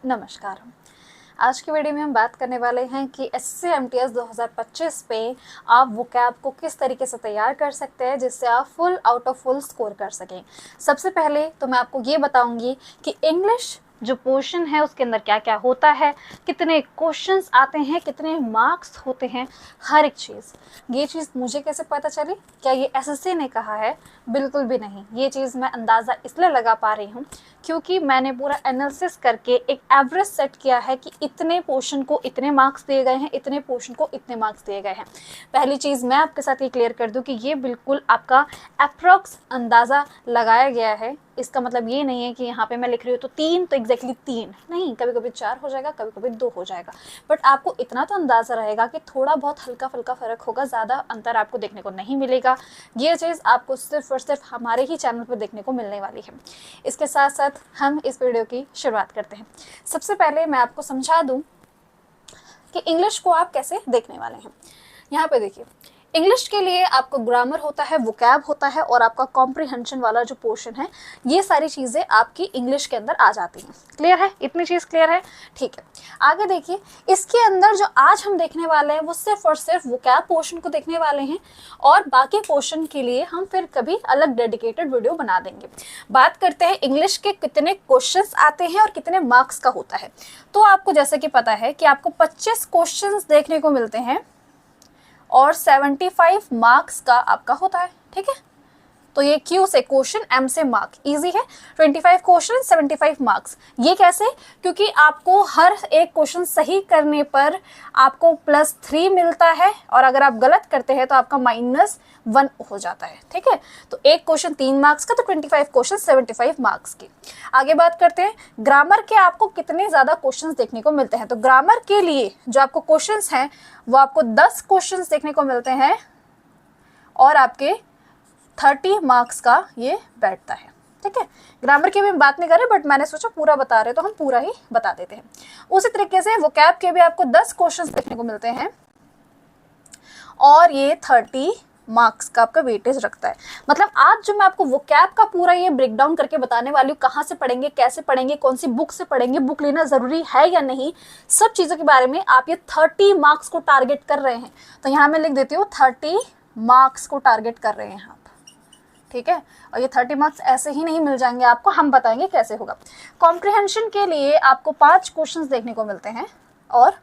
नमस्कार। आज की वीडियो में हम बात करने वाले हैं कि एसएससी एमटीएस 2025 पे आप वोकैब को किस तरीके से तैयार कर सकते हैं जिससे आप full out of full score कर सकें। सबसे पहले तो मैं आपको ये बताऊंगी कि इंग्लिश जो पोर्शन है उसके अंदर क्या क्या होता है, कितने क्वेश्चंस आते हैं, कितने मार्क्स होते हैं, हर एक चीज़। ये चीज़ मुझे कैसे पता चली? क्या ये एसएससी ने कहा है? बिल्कुल भी नहीं। ये चीज़ मैं अंदाज़ा इसलिए लगा पा रही हूँ क्योंकि मैंने पूरा एनालिसिस करके एक एवरेज सेट किया है कि इतने पोर्शन को इतने मार्क्स दिए गए हैं, इतने पोर्शन को इतने मार्क्स दिए गए हैं। पहली चीज़ मैं आपके साथ ये क्लियर कर दूं कि ये बिल्कुल आपका अप्रॉक्स अंदाज़ा लगाया गया है। इसका मतलब ये नहीं है कि यहाँ पे मैं लिख रही हूँ तो 3 तो एग्जैक्टली 3 नहीं, कभी कभी 4 हो जाएगा, कभी कभी 2 हो जाएगा, बट आपको इतना तो अंदाज़ा रहेगा कि थोड़ा बहुत हल्का फुल्का फ़र्क होगा, ज़्यादा अंतर आपको देखने को नहीं मिलेगा। ये चीज़ आपको सिर्फ और सिर्फ हमारे ही चैनल पर देखने को मिलने वाली है। इसके साथ साथ हम इस वीडियो की शुरुआत करते हैं। सबसे पहले मैं आपको समझा दूँ कि इंग्लिश को आप कैसे देखने वाले हैं। यहाँ पे देखिए, इंग्लिश के लिए आपको ग्रामर होता है, वोकैब होता है और आपका कॉम्प्रिहेंशन वाला जो पोर्शन है, ये सारी चीज़ें आपकी इंग्लिश के अंदर आ जाती हैं। क्लियर है? इतनी चीज़ क्लियर है? ठीक है। आगे देखिए, इसके अंदर जो आज हम देखने वाले हैं वो सिर्फ और सिर्फ वोकैब पोर्शन को देखने वाले हैं और बाकी पोर्शन के लिए हम फिर कभी अलग डेडिकेटेड वीडियो बना देंगे। बात करते हैं इंग्लिश के कितने क्वेश्चंस आते हैं और कितने मार्क्स का होता है। तो आपको जैसे कि पता है कि आपको 25 क्वेश्चंस देखने को मिलते हैं और 75 मार्क्स का आपका होता है। ठीक है, तो ये क्यू से क्वेश्चन, एम से मार्क, इजी है। 25 क्वेश्चन 75 मार्क्स। ये कैसे? क्योंकि आपको हर एक क्वेश्चन सही करने पर आपको +3 मिलता है और अगर आप गलत करते हैं तो आपका -1 हो जाता है। ठीक है, तो एक क्वेश्चन 3 मार्क्स का, तो 25 क्वेश्चन 75 मार्क्स की। आगे बात करते हैं ग्रामर के आपको कितने ज़्यादा क्वेश्चन देखने को मिलते हैं। तो ग्रामर के लिए जो आपको क्वेश्चन हैं वो आपको 10 क्वेश्चन देखने को मिलते हैं और आपके 30 मार्क्स का ये बैठता है। ठीक है, ग्रामर की भी हम बात नहीं कर रहे, बट मैंने सोचा पूरा बता रहे तो हम पूरा ही बता देते हैं। उसी तरीके से वोकैब के भी आपको 10 क्वेश्चंस देखने को मिलते हैं और ये 30 मार्क्स का आपका वेटेज रखता है। मतलब आज जो मैं आपको वोकैब का पूरा ये ब्रेक डाउन करके बताने वाली हूँ, कहाँ से पढ़ेंगे, कैसे पढ़ेंगे, कौन सी बुक से पढ़ेंगे, बुक लेना ज़रूरी है या नहीं, सब चीज़ों के बारे में आप ये 30 मार्क्स को टारगेट कर रहे हैं तो यहाँ मैं लिख देती हूँ 30 मार्क्स को टारगेट कर रहे हैं आप। ठीक है, और ये 30 मार्क्स ऐसे ही नहीं मिल जाएंगे आपको, हम बताएंगे कैसे होगा। कॉम्प्रिहेंशन के लिए आपको 5 क्वेश्चंस देखने को मिलते हैं और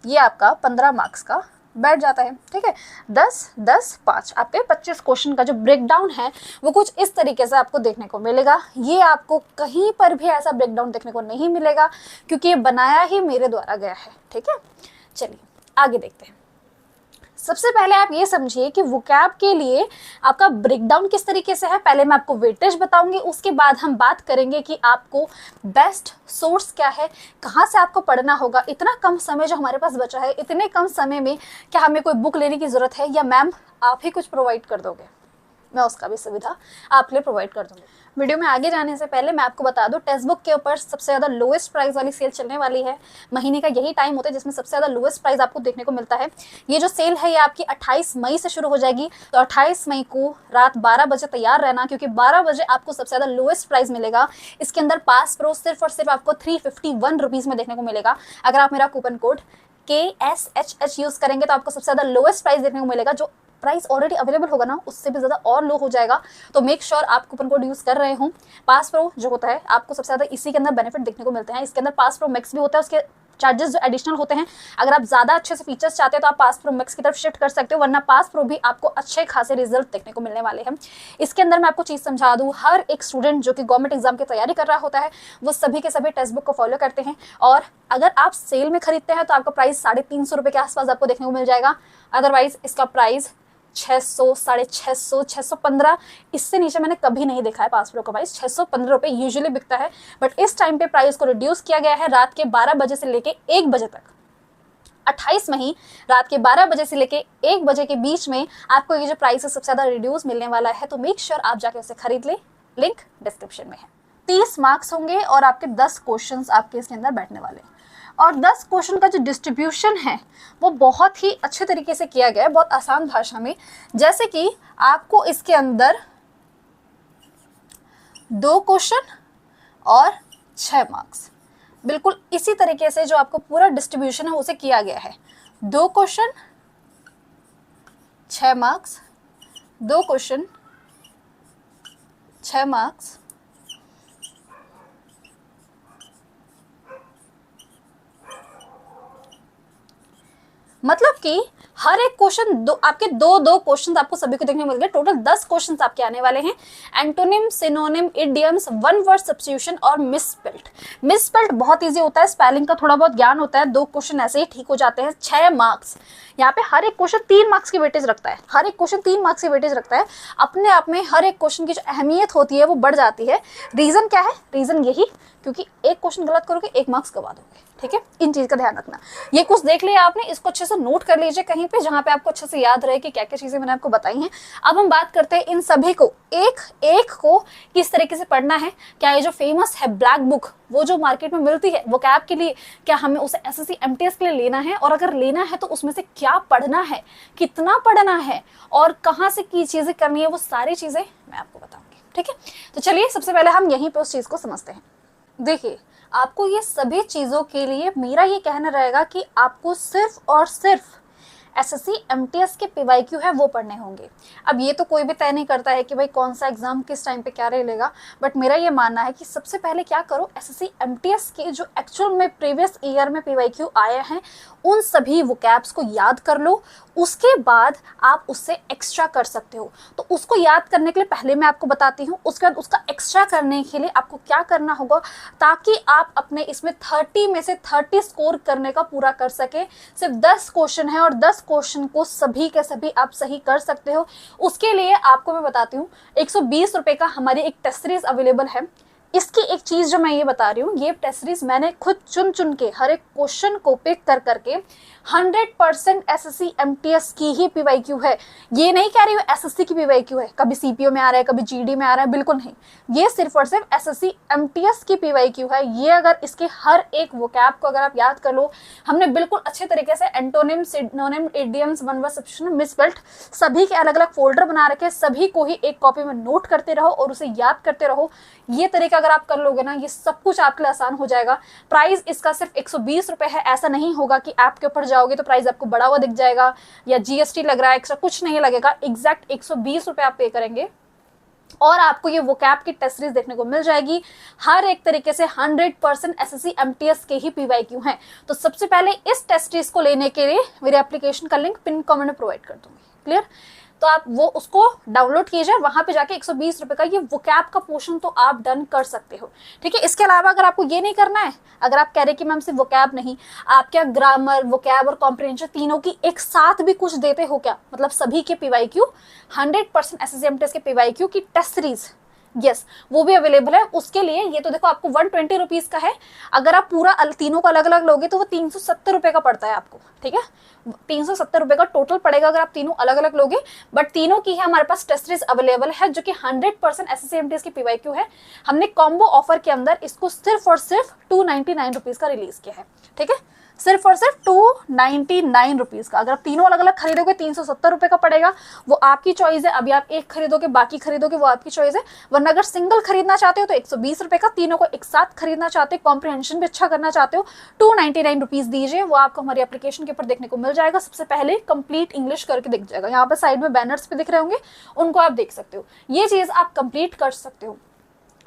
ये आपका 15 मार्क्स का बैठ जाता है। ठीक है, 10 10 5 आपके 25 क्वेश्चन का जो ब्रेकडाउन है वो कुछ इस तरीके से आपको देखने को मिलेगा। ये आपको कहीं पर भी ऐसा ब्रेकडाउन देखने को नहीं मिलेगा क्योंकि ये बनाया ही मेरे द्वारा गया है। ठीक है, चलिए आगे देखते हैं। सबसे पहले आप ये समझिए कि वोकैब के लिए आपका ब्रेकडाउन किस तरीके से है। पहले मैं आपको वेटेज बताऊंगी, उसके बाद हम बात करेंगे कि आपको बेस्ट सोर्स क्या है, कहाँ से आपको पढ़ना होगा। इतना कम समय जो हमारे पास बचा है, इतने कम समय में क्या हमें कोई बुक लेने की ज़रूरत है या मैम आप ही कुछ प्रोवाइड कर दोगे? मैं उसका भी सुविधा आपके लिए प्रोवाइड कर दूँगी। वीडियो में आगे जाने से पहले मैं आपको बता दूं, टेक्स्ट बुक के ऊपर सबसे ज़्यादा लोएस्ट प्राइस वाली सेल चलने वाली है। महीने का यही टाइम होता है जिसमें सबसे ज़्यादा लोएस्ट प्राइस आपको देखने को मिलता है। ये जो सेल है ये आपकी 28 मई से शुरू हो जाएगी, तो 28 मई को रात 12 बजे तैयार रहना क्योंकि 12 बजे आपको सबसे ज़्यादा लोएस्ट प्राइस मिलेगा। इसके अंदर पास प्रो सिर्फ और सिर्फ आपको 351 रुपीज़ में देखने को मिलेगा। अगर आप मेरा कूपन कोड KSHH यूज़ करेंगे तो आपको सबसे ज़्यादा लोएस्ट प्राइस देखने को मिलेगा। जो प्राइस ऑलरेडी अवेलेबल होगा ना उससे भी ज़्यादा और लो हो जाएगा, तो मेक श्योर आप कूपन कोड यूज़ कर रहे हो। पास प्रो जो होता है आपको सबसे ज़्यादा इसी के अंदर बेनिफिट देखने को मिलते हैं। इसके अंदर पास प्रो मैक्स भी होता है, उसके चार्जेस जो एडिशनल होते हैं। अगर आप ज़्यादा अच्छे से फीचर्स चाहते हैं तो आप पास प्रो मैक्स की तरफ शिफ्ट कर सकते हो, वरना पास प्रो भी आपको अच्छे खासे रिजल्ट देखने को मिलने वाले हैं। इसके अंदर मैं आपको चीज़ समझा दूँ, हर एक स्टूडेंट जो कि गवर्नमेंट एग्जाम की तैयारी कर रहा होता है वो सभी के सभी टेक्स्ट बुक को फॉलो करते हैं और अगर आप सेल में खरीदते हैं तो आपका प्राइस 350 रुपये के आसपास आपको देखने को मिल जाएगा। अदरवाइज इसका प्राइस 600, 650, 615, इससे नीचे मैंने कभी नहीं देखा है। पास प्रो का प्राइस 615 रुपये यूजुअली बिकता है, बट इस टाइम पे प्राइस को रिड्यूस किया गया है रात के 12 बजे से लेके 1 बजे तक। 28 मई रात के 12 बजे से लेके 1 बजे के बीच में आपको ये जो प्राइस है सबसे ज़्यादा रिड्यूस मिलने वाला है, तो मेक श्योर आप जाके उसे खरीद ले। लिंक डिस्क्रिप्शन में है। 30 मार्क्स होंगे और आपके 10 क्वेश्चन आपके इसके अंदर बैठने वाले हैं और 10 क्वेश्चन का जो डिस्ट्रीब्यूशन है वो बहुत ही अच्छे तरीके से किया गया है, बहुत आसान भाषा में। जैसे कि आपको इसके अंदर 2 क्वेश्चन और 6 मार्क्स, बिल्कुल इसी तरीके से जो आपको पूरा डिस्ट्रीब्यूशन है उसे किया गया है। 2 क्वेश्चन 6 मार्क्स, 2 क्वेश्चन 6 मार्क्स, मतलब कि हर एक क्वेश्चन दो आपके दो क्वेश्चन आपको सभी को देखने को मिल गए। टोटल 10 क्वेश्चन आपके आने वाले हैं। Antonym, synonym, idioms, one word substitution और मिसस्पेल्ड। मिसस्पेल्ड बहुत इजी होता है, स्पेलिंग का थोड़ा बहुत ज्ञान होता है, 2 क्वेश्चन ऐसे ही ठीक हो जाते हैं। 6 मार्क्स, यहाँ पे हर एक क्वेश्चन 3 मार्क्स की वेटेज रखता है, हर एक क्वेश्चन 3 मार्क्स की वेटेज रखता है। अपने आप में हर एक क्वेश्चन की जो अहमियत होती है वो बढ़ जाती है। रीजन क्या है? रीजन यही, क्योंकि एक क्वेश्चन गलत करोगे 1 मार्क्स गवा दोगे। ठीक है, इन चीज का ध्यान रखना। ये कुछ देख लिया आपने, इसको अच्छे से नोट कर लीजिए कहीं पे जहां पे आपको अच्छे से याद रहे कि क्या क्या चीजें मैंने आपको बताई हैं। अब हम बात करते हैं इन सभी को एक एक को किस तरीके से पढ़ना है। क्या ये जो फेमस है ब्लैक बुक, वो जो मार्केट में मिलती है वो कैब के लिए, क्या हमें उसे एसएससी एमटीएस के लिए लेना है? और अगर लेना है तो उसमें से क्या पढ़ना है, कितना पढ़ना है और कहाँ से की चीजें करनी है, वो सारी चीजें मैं आपको बताऊंगी। ठीक है, तो चलिए सबसे पहले हम यहीं पे उस चीज को समझते हैं। देखिए, आपको ये सभी चीज़ों के लिए मेरा ये कहना रहेगा कि आपको सिर्फ और सिर्फ एसएससी एमटीएस के पीवाईक्यू है वो पढ़ने होंगे। अब ये तो कोई भी तय नहीं करता है कि भाई कौन सा एग्जाम किस टाइम पे क्या रहेगा, बट मेरा ये मानना है कि सबसे पहले क्या करो, एसएससी एमटीएस के जो एक्चुअल में प्रीवियस ईयर में पीवाईक्यू आए हैं उन सभी वोकैब्स को याद कर लो। उसके बाद आप उससे एक्स्ट्रा कर सकते हो। तो उसको याद करने के लिए पहले मैं आपको बताती हूँ, उसके बाद उसका एक्स्ट्रा करने के लिए आपको क्या करना होगा ताकि आप अपने इसमें 30 में से 30 स्कोर करने का पूरा कर सके। सिर्फ 10 क्वेश्चन है और 10 क्वेश्चन को सभी के सभी आप सही कर सकते हो। उसके लिए आपको मैं बताती हूँ, 120 रुपये का हमारी एक टेस्ट सीरीज अवेलेबल है। इसकी एक चीज जो मैं ये बता रही हूँ, ये टेस्ट सीरीज मैंने खुद चुन चुन के हर एक क्वेश्चन को पिक कर करके 100% एसएससी एमटीएस की ही पीवाईक्यू है। ये नहीं कह रही हूँ एसएससी की पीवाईक्यू है, कभी सीपीओ में आ रहा है कभी जीडी में आ रहा है, बिल्कुल नहीं। ये सिर्फ और सिर्फ एसएससी एमटीएस की पीवाईक्यू है। ये अगर इसके हर एक वोकैब को अगर आप याद कर लो, हमने बिल्कुल अच्छे तरीके से antonym, synonym, idioms, one word substitution, misspelled सभी के अलग अलग फोल्डर बना रखे, सभी को ही एक कॉपी में नोट करते रहो और उसे याद करते रहो। ये तरीका अगर आप कर लोगे ना, ये सब कुछ आपके लिए आसान हो जाएगा। प्राइस इसका सिर्फ 120 रुपए है। ऐसा नहीं होगा कि ऐप के ऊपर जाओगे तो प्राइस आपको बढ़ा हुआ दिख जाएगा या जीएसटी लग रहा है एक्स्ट्रा, कुछ नहीं लगेगा। एग्जैक्ट 120 रुपए आप पे करेंगे और आपको ये वोकैब की टेस्ट सीरीज देखने को मिल जाएगी। हर एक तरीके से 100% एसएससी एमटीएस के ही पीवाईक्यू हैं। तो सबसे पहले इस टेस्ट सीरीज को लेने के लिए मेरे एप्लीकेशन का लिंक पिन कमेंट में प्रोवाइड कर दूंगी। क्लियर? तो आप वो उसको डाउनलोड कीजिए, वहां पे जाके 120 रुपए का ये वोकैब का पोर्शन तो आप डन कर सकते हो। ठीक है, इसके अलावा अगर आपको ये नहीं करना है, अगर आप कह रहे कि मैम सिर्फ वोकैब नहीं, आप क्या ग्रामर, वोकैब और कॉम्प्रिहेंशन तीनों की एक साथ भी कुछ देते हो क्या? मतलब सभी के पीवाईक्यू 100% एसएससी एमटीएस के पीवाईक्यू की टेस्ट सीरीज, यस, वो भी अवेलेबल है। उसके लिए ये तो देखो आपको 120 रुपीज का है। अगर आप पूरा तीनों को अलग अलग लोगे तो वो 370 रुपए का पड़ता है आपको। ठीक है, 370 रुपए का टोटल पड़ेगा अगर आप तीनों अलग अलग लोगे। बट तीनों की है हमारे पास टेस्ट सीरीज अवेलेबल है जो कि 100% एसएससी एमटीएस की पीवाईक्यू है। हमने कॉम्बो ऑफर के अंदर इसको सिर्फ और सिर्फ 299 रुपीज का रिलीज किया है। ठीक है, सिर्फ और सिर्फ 299 रुपीज का। अगर आप तीनों अलग अलग खरीदोगे 370 रुपए का पड़ेगा, वो आपकी चॉइस है। अभी आप एक खरीदोगे बाकी खरीदोगे, वो आपकी चॉइस है। वरना अगर सिंगल खरीदना चाहते हो तो 120 रुपए का, तीनों को एक साथ खरीदना चाहते हो, कॉम्प्रिहेंशन भी अच्छा करना चाहते हो, 299 रुपीज दीजिए। वो आपको हमारी एप्लीकेशन के ऊपर देखने को मिल जाएगा। सबसे पहले कंप्लीट इंग्लिश करके दिख जाएगा, यहाँ पर साइड में बैनर्स पे दिख रहे होंगे, उनको आप देख सकते हो। ये चीज आप कंप्लीट कर सकते हो।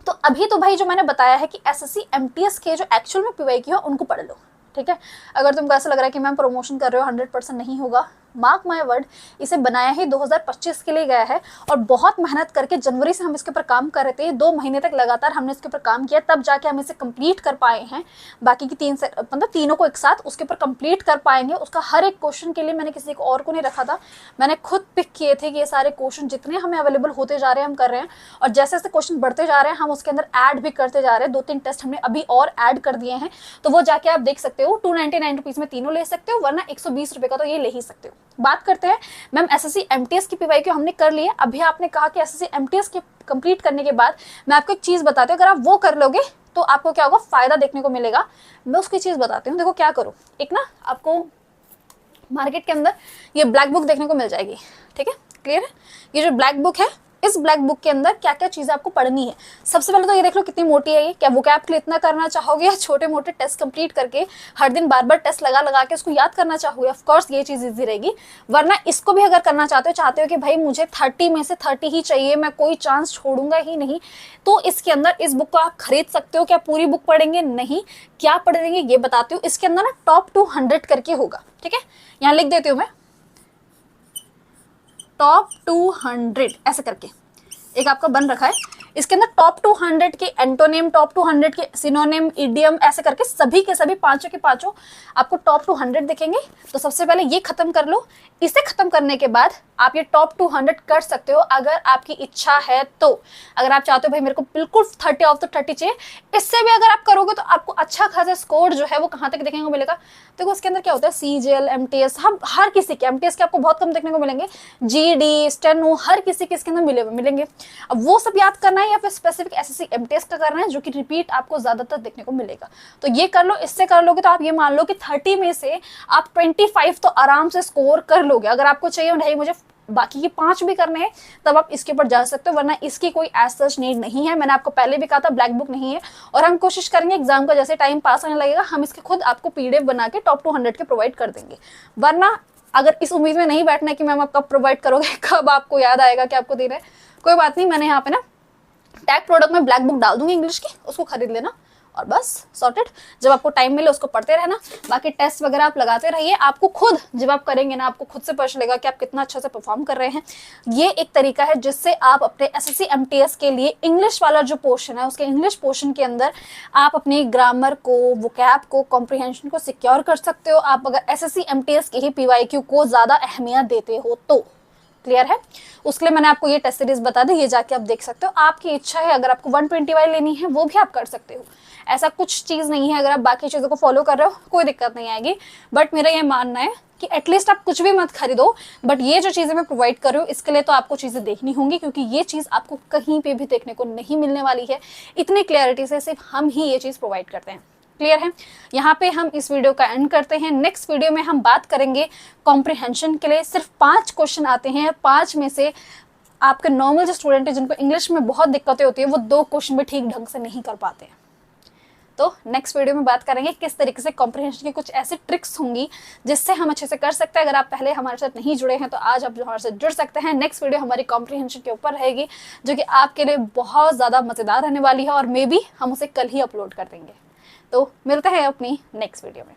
तो अभी तो भाई जो मैंने बताया है कि एसएससी एमटीएस के जो एक्चुअल में पीवाईक्यू है उनको पढ़ लो। ठीक है, अगर तुमको ऐसा लग रहा है कि मैम प्रमोशन कर रहे हो, 100% नहीं होगा, मार्क माय वर्ड, इसे बनाया ही 2025 के लिए गया है और बहुत मेहनत करके जनवरी से हम इसके ऊपर काम कर रहे थे। 2 महीने तक लगातार हमने इसके ऊपर काम किया, तब जाके हम इसे कंप्लीट कर पाए हैं। बाकी की मतलब तीनों को एक साथ उसके ऊपर कंप्लीट कर पाएंगे। उसका हर एक क्वेश्चन के लिए मैंने किसी को और को नहीं रखा था, मैंने खुद पिक किए थे कि ये सारे क्वेश्चन जितने हमें अवेलेबल होते जा रहे हैं हम कर रहे हैं। और जैसे जैसे क्वेश्चन बढ़ते जा रहे हैं हम उसके अंदर ऐड भी करते जा रहे हैं। 2-3 टेस्ट हमने अभी और ऐड कर दिए हैं, तो वो जाके आप देख सकते हो। 299 रुपीज में तीनों ले सकते हो, वरना 120 रुपए का तो ये ले ही सकते हो। बात करते हैं मैम एसएससी एमटीएस की पीवाईक्यू हमने कर लिया। अभी आपने कहा कि एसएससी एमटीएस के कंप्लीट करने के बाद मैं आपको एक चीज बताती हूँ, अगर आप वो कर लोगे तो आपको क्या होगा, फायदा देखने को मिलेगा। मैं उसकी चीज बताती हूँ। देखो क्या करो, एक ना आपको मार्केट के अंदर ये ब्लैक बुक देखने को मिल जाएगी। ठीक है, क्लियर है? ये जो ब्लैक बुक है इस ब्लैक बुक के अंदर क्या क्या चीजें आपको पढ़नी है। सबसे पहले तो ये देख लो कितनी मोटी है ये। क्या वोकैब के लिए इतना करना चाहोगे या छोटे मोटे टेस्ट कंप्लीट करके हर दिन बार बार टेस्ट लगा लगा के उसको याद करना चाहोगे? ऑफ कोर्स ये चीज इजी रहेगी। वरना इसको भी अगर करना चाहते हो कि भाई मुझे 30 में से 30 ही चाहिए, मैं कोई चांस छोड़ूंगा ही नहीं, तो इसके अंदर इस बुक को आप खरीद सकते हो। क्या पूरी बुक पढ़ेंगे? नहीं। क्या पढ़ेंगे ये बताती हूँ। इसके अंदर ना टॉप 200 करके होगा, ठीक है, यहाँ लिख देती हूँ मैं, टॉप 200 ऐसे करके एक आपका बन रखा है। इसके अंदर टॉप 200 के एंटोनिम, टॉप 200 के सिनोनिम, इडियम, ऐसे करके सभी के सभी पांचों के पांचों आपको टॉप 200 दिखेंगे। तो सबसे पहले ये खत्म कर लो। इसे खत्म करने के बाद आप ये टॉप 200 कर सकते हो अगर आपकी इच्छा है तो। अगर आप चाहते हो भाई मेरे को बिल्कुल 30 ऑफ द 30 चाहिए, इससे भी अगर आप करोगे तो आपको अच्छा खासा स्कोर जो है वो कहाँ तक देखने को मिलेगा। देखो इसके अंदर क्या होता है, CGL, MTS, हम हर किसी के, MTS के आपको बहुत कम देखने को मिलेंगे, GD, स्टेनो, हर किसी के इसके अंदर मिलेंगे। अब वो सब याद करना है या फिर स्पेसिफिक SSC MTS का करना है जो कि रिपीट आपको ज्यादातर देखने को मिलेगा। तो ये कर लो। इससे कर लोगे तो आप ये मान लो कि 30 में से आप 25 तो आराम से स्कोर कर लोगे। अगर आपको चाहिए नहीं मुझे बाकी के 5 भी करने हैं तब आप इसके ऊपर जा सकते हो, वरना इसकी कोई एज सच नीड नहीं है। मैंने आपको पहले भी कहा था ब्लैक बुक नहीं है। और हम कोशिश करेंगे एग्जाम का जैसे टाइम पास होने लगेगा हम इसके खुद आपको PDF बना के टॉप 200 के प्रोवाइड कर देंगे। वरना अगर इस उम्मीद में नहीं बैठना है कि मैम आप कब प्रोवाइड करोगे, कब आपको याद आएगा कि आपको देना है, कोई बात नहीं। मैंने यहाँ पे ना टैग प्रोडक्ट में ब्लैक बुक डाल दूंगी इंग्लिश की, उसको खरीद लेना और बस सॉर्टेड। जब आपको टाइम मिले उसको पढ़ते रहना, बाकी टेस्ट वगैरह आप लगाते रहिए। आपको खुद जब आप करेंगे ना आपको खुद से पता चलेगा कि आप कितना अच्छा से परफॉर्म कर रहे हैं। ये एक तरीका है जिससे आप अपने SSC MTS के लिए इंग्लिश वाला जो पोर्शन है उसके इंग्लिश पोर्शन के अंदर आप अपनी ग्रामर को, वोकैब को, कॉम्प्रिहेंशन को सिक्योर कर सकते हो। आप अगर SSC MTS के ही PYQ को ज्यादा अहमियत देते हो तो। क्लियर है? उसके लिए मैंने आपको ये टेस्ट सीरीज बता दी, ये जाके आप देख सकते हो। आपकी इच्छा है अगर आपको 120 वाली लेनी है वो भी आप कर सकते हो। ऐसा कुछ चीज नहीं है, अगर आप बाकी चीजों को फॉलो कर रहे हो कोई दिक्कत नहीं आएगी। बट मेरा ये मानना है कि एटलीस्ट आप कुछ भी मत खरीदो, बट ये जो चीजें मैं प्रोवाइड कर रही हूँ इसके लिए तो आपको चीजें देखनी होंगी, क्योंकि ये चीज आपको कहीं पे भी देखने को नहीं मिलने वाली है। इतनी क्लैरिटी से सिर्फ हम ही ये चीज प्रोवाइड करते हैं। क्लियर है? यहाँ पे हम इस वीडियो का एंड करते हैं। नेक्स्ट वीडियो में हम बात करेंगे कॉम्प्रिहेंशन के लिए सिर्फ 5 क्वेश्चन आते हैं। 5 में से आपके नॉर्मल जो स्टूडेंट है जिनको इंग्लिश में बहुत दिक्कतें होती है वो 2 क्वेश्चन भी ठीक ढंग से नहीं कर पाते हैं। तो नेक्स्ट वीडियो में बात करेंगे किस तरीके से कॉम्प्रिहेंशन की कुछ ऐसी ट्रिक्स होंगी जिससे हम अच्छे से कर सकते हैं। अगर आप पहले हमारे साथ नहीं जुड़े हैं तो आज आप हमारे साथ जुड़ सकते हैं। नेक्स्ट वीडियो हमारी कॉम्प्रिहेंशन के ऊपर रहेगी जो कि आपके लिए बहुत ज़्यादा मज़ेदार रहने वाली है और मे बी हम उसे कल ही अपलोड कर देंगे। तो मिलते हैं अपनी नेक्स्ट वीडियो में।